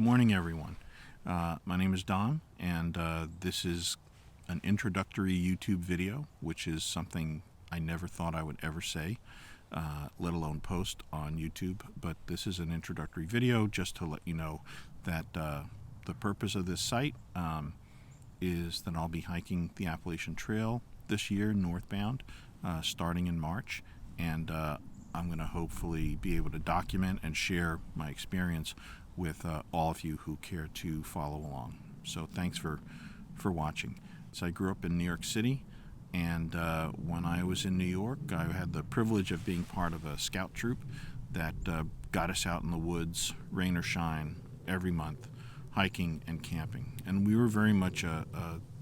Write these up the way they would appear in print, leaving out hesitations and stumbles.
morning, everyone. My name is Don, and this is an introductory YouTube video, which is something I never thought I would ever say, let alone post on YouTube. But this is an introductory video just to let you know that the purpose of this site is that I'll be hiking the Appalachian Trail this year northbound, starting in March, and I'm going to hopefully be able to document and share my experience with all of you who care to follow along. So thanks for watching. So I grew up in New York City, and when I was in New York, I had the privilege of being part of a scout troop that got us out in the woods, rain or shine, every month, hiking and camping. And we were very much a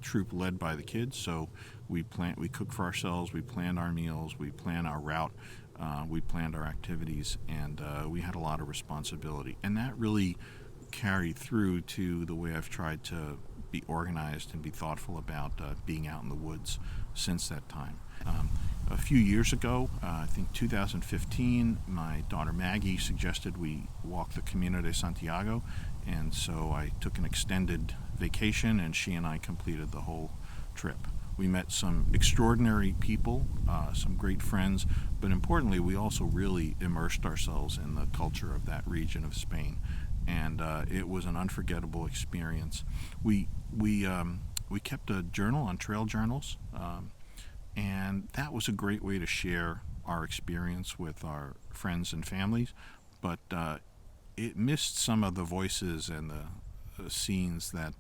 troop led by the kids, so we cooked for ourselves, we planned our meals, we planned our route, we planned our activities, and we had a lot of responsibility. And that really carried through to the way I've tried to be organized and be thoughtful about being out in the woods since that time. A few years ago, I think 2015, my daughter Maggie suggested we walk the Camino de Santiago, and so I took an extended vacation, and she and I completed the whole trip. We met some extraordinary people, some great friends, but importantly, we also really immersed ourselves in the culture of that region of Spain, and it was an unforgettable experience. We kept a journal on trail journals, and that was a great way to share our experience with our friends and families, but it missed some of the voices and the scenes that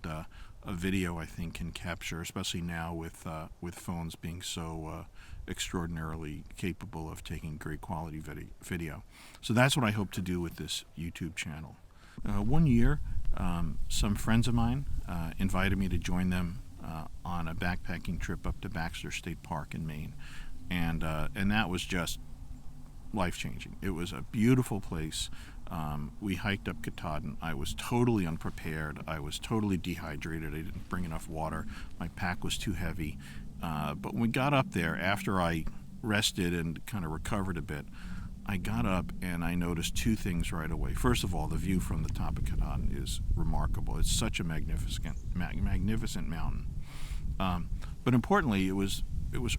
a video, I think, can capture, especially now with phones being so extraordinarily capable of taking great quality video. So that's what I hope to do with this YouTube channel. One year, some friends of mine invited me to join them on a backpacking trip up to Baxter State Park in Maine, and that was just life-changing. It was a beautiful place. We hiked up Katahdin. I was totally unprepared. I was totally dehydrated. I didn't bring enough water. My pack was too heavy. But when we got up there, after I rested and kind of recovered a bit, I got up and I noticed two things right away. First of all, the view from the top of Katahdin is remarkable. It's such a magnificent mountain. But importantly, it was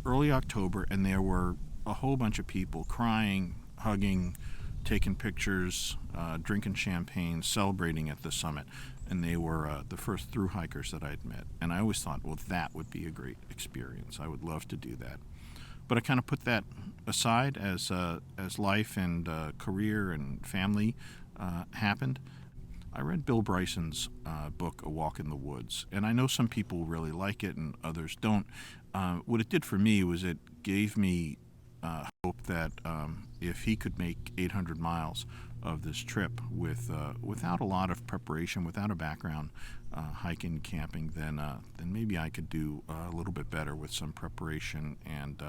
early October, and there were a whole bunch of people crying, hugging, taking pictures, drinking champagne, celebrating at the summit. And they were the first thru-hikers that I'd met. And I always thought, well, that would be a great experience. I would love to do that. But I kind of put that aside as life and career and family happened. I read Bill Bryson's book, A Walk in the Woods. And I know some people really like it and others don't. What it did for me was it gave me hope that if he could make 800 miles of this trip without a lot of preparation, without a background hiking, camping, then maybe I could do a little bit better with some preparation and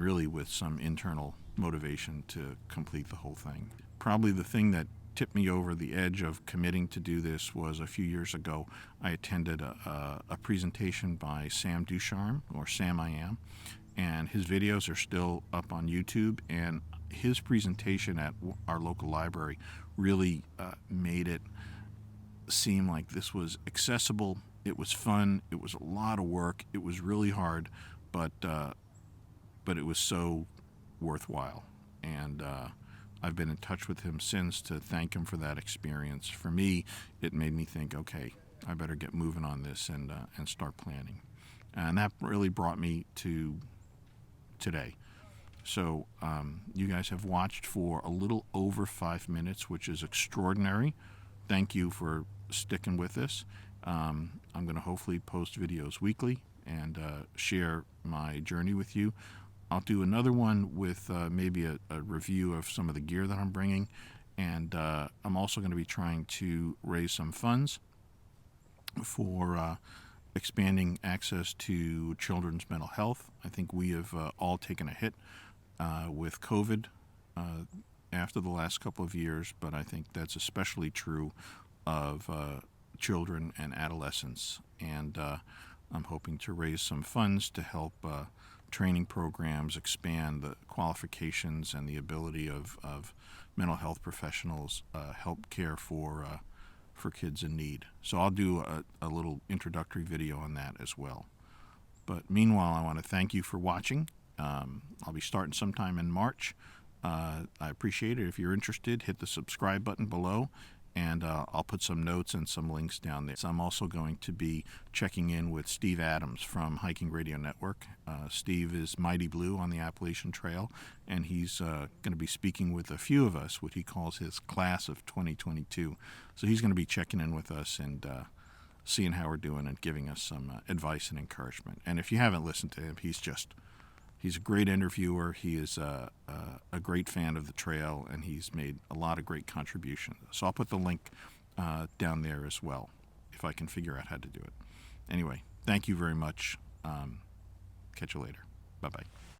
really with some internal motivation to complete the whole thing. Probably the thing that tipped me over the edge of committing to do this was a few years ago. I attended a presentation by Sam Ducharme, or Sam I Am, and his videos are still up on YouTube, and his presentation at our local library really made it seem like this was accessible, it was fun, it was a lot of work, it was really hard, but it was so worthwhile. And I've been in touch with him since to thank him for that experience. For me, it made me think, okay, I better get moving on this and start planning. And that really brought me to today. So you guys have watched for a little over 5 minutes, which is extraordinary. Thank you for sticking with this. I'm going to hopefully post videos weekly and share my journey with you. I'll do another one with maybe a review of some of the gear that I'm bringing, and I'm also going to be trying to raise some funds for expanding access to children's mental health. I think we have all taken a hit with COVID after the last couple of years, but I think that's especially true of children and adolescents. And I'm hoping to raise some funds to help training programs expand the qualifications and the ability of mental health professionals help care for for kids in need. So I'll do a little introductory video on that as well. But meanwhile, I want to thank you for watching. I'll be starting sometime in March. I appreciate it. If you're interested, hit the subscribe button below, and I'll put some notes and some links down there. So I'm also going to be checking in with Steve Adams from Hiking Radio Network. Steve is Mighty Blue on the Appalachian Trail, and he's going to be speaking with a few of us, what he calls his class of 2022. So he's going to be checking in with us and seeing how we're doing and giving us some advice and encouragement. And if you haven't listened to him, he's a great interviewer. He is a great fan of the trail, and he's made a lot of great contributions. So I'll put the link down there as well, if I can figure out how to do it. Anyway, thank you very much. Catch you later. Bye-bye.